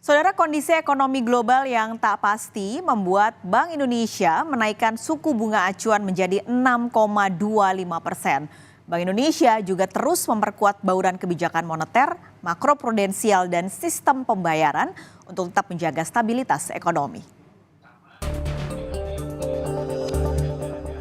Saudara, kondisi ekonomi global yang tak pasti membuat Bank Indonesia menaikkan suku bunga acuan menjadi 6,25%. Bank Indonesia juga terus memperkuat bauran kebijakan moneter, makroprudensial, dan sistem pembayaran untuk tetap menjaga stabilitas ekonomi.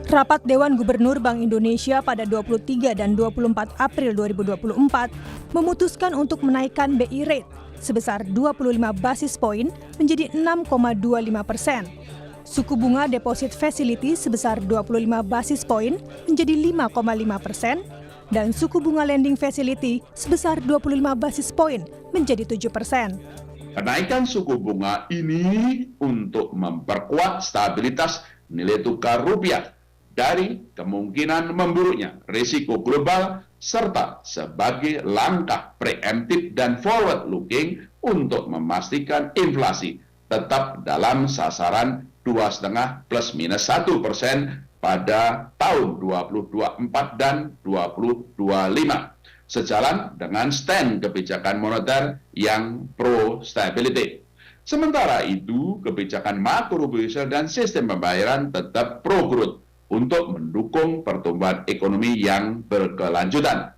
Rapat Dewan Gubernur Bank Indonesia pada 23 dan 24 April 2024 memutuskan untuk menaikkan BI rate sebesar 25 basis poin menjadi 6,25%. Suku bunga deposit facility sebesar 25 basis poin menjadi 5,5% dan suku bunga lending facility sebesar 25 basis poin menjadi 7%. Kenaikan suku bunga ini untuk memperkuat stabilitas nilai tukar rupiah dari kemungkinan memburuknya risiko global serta sebagai langkah preemptif dan forward-looking untuk memastikan inflasi tetap dalam sasaran 2,5 plus minus 1% pada tahun 2024 dan 2025, sejalan dengan stand kebijakan moneter yang pro-stability. Sementara itu, kebijakan makroprudensial dan sistem pembayaran tetap pro-growth untuk mendukung pertumbuhan ekonomi yang berkelanjutan.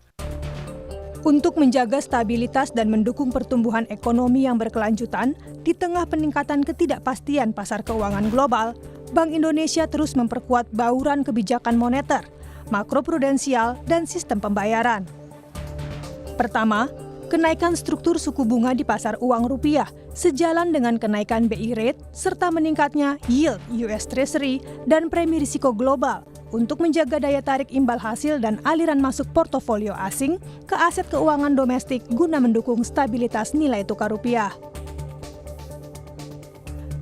Untuk menjaga stabilitas dan mendukung pertumbuhan ekonomi yang berkelanjutan di tengah peningkatan ketidakpastian pasar keuangan global, Bank Indonesia terus memperkuat bauran kebijakan moneter, makroprudensial, dan sistem pembayaran. Pertama, kenaikan struktur suku bunga di pasar uang rupiah sejalan dengan kenaikan BI rate serta meningkatnya yield US Treasury dan premi risiko global untuk menjaga daya tarik imbal hasil dan aliran masuk portofolio asing ke aset keuangan domestik guna mendukung stabilitas nilai tukar rupiah.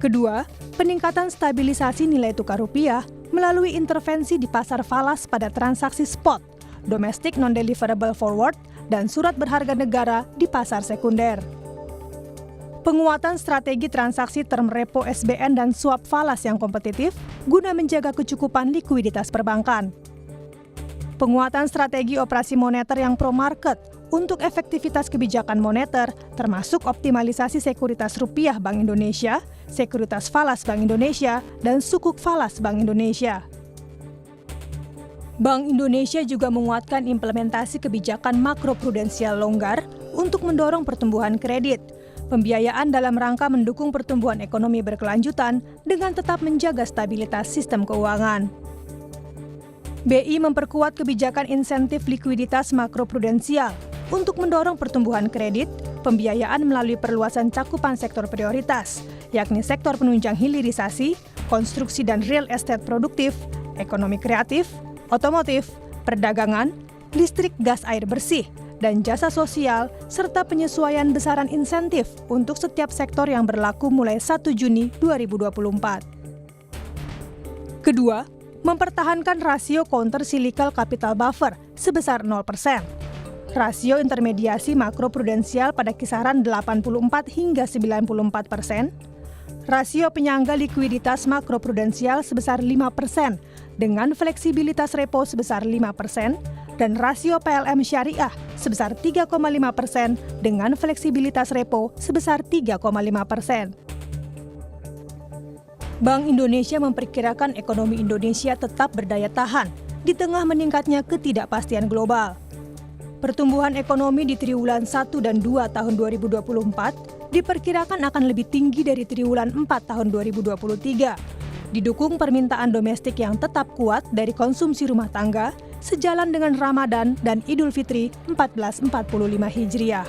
Kedua, peningkatan stabilisasi nilai tukar rupiah melalui intervensi di pasar falas pada transaksi spot, domestic non-deliverable forward, dan surat berharga negara di pasar sekunder. Penguatan strategi transaksi term repo SBN dan swap falas yang kompetitif guna menjaga kecukupan likuiditas perbankan. Penguatan strategi operasi moneter yang pro-market untuk efektivitas kebijakan moneter termasuk optimalisasi sekuritas rupiah Bank Indonesia, sekuritas falas Bank Indonesia, dan sukuk falas Bank Indonesia. Bank Indonesia juga menguatkan implementasi kebijakan makroprudensial longgar untuk mendorong pertumbuhan kredit, pembiayaan dalam rangka mendukung pertumbuhan ekonomi berkelanjutan dengan tetap menjaga stabilitas sistem keuangan. BI memperkuat kebijakan insentif likuiditas makroprudensial untuk mendorong pertumbuhan kredit, pembiayaan melalui perluasan cakupan sektor prioritas, yakni sektor penunjang hilirisasi, konstruksi dan real estate produktif, ekonomi kreatif, otomotif, perdagangan, listrik gas air bersih, dan jasa sosial, serta penyesuaian besaran insentif untuk setiap sektor yang berlaku mulai 1 Juni 2024. Kedua, mempertahankan rasio countercyclical capital buffer sebesar 0%. Rasio intermediasi makroprudensial pada kisaran 84 hingga 94%. Rasio penyangga likuiditas makroprudensial sebesar 5% dengan fleksibilitas repo sebesar 5%, dan rasio PLM syariah sebesar 3,5% dengan fleksibilitas repo sebesar 3,5%. Bank Indonesia memperkirakan ekonomi Indonesia tetap berdaya tahan di tengah meningkatnya ketidakpastian global. Pertumbuhan ekonomi di triwulan 1 dan 2 tahun 2024 diperkirakan akan lebih tinggi dari triwulan 4 tahun 2023, didukung permintaan domestik yang tetap kuat dari konsumsi rumah tangga, sejalan dengan Ramadan dan Idul Fitri 1445 Hijriah.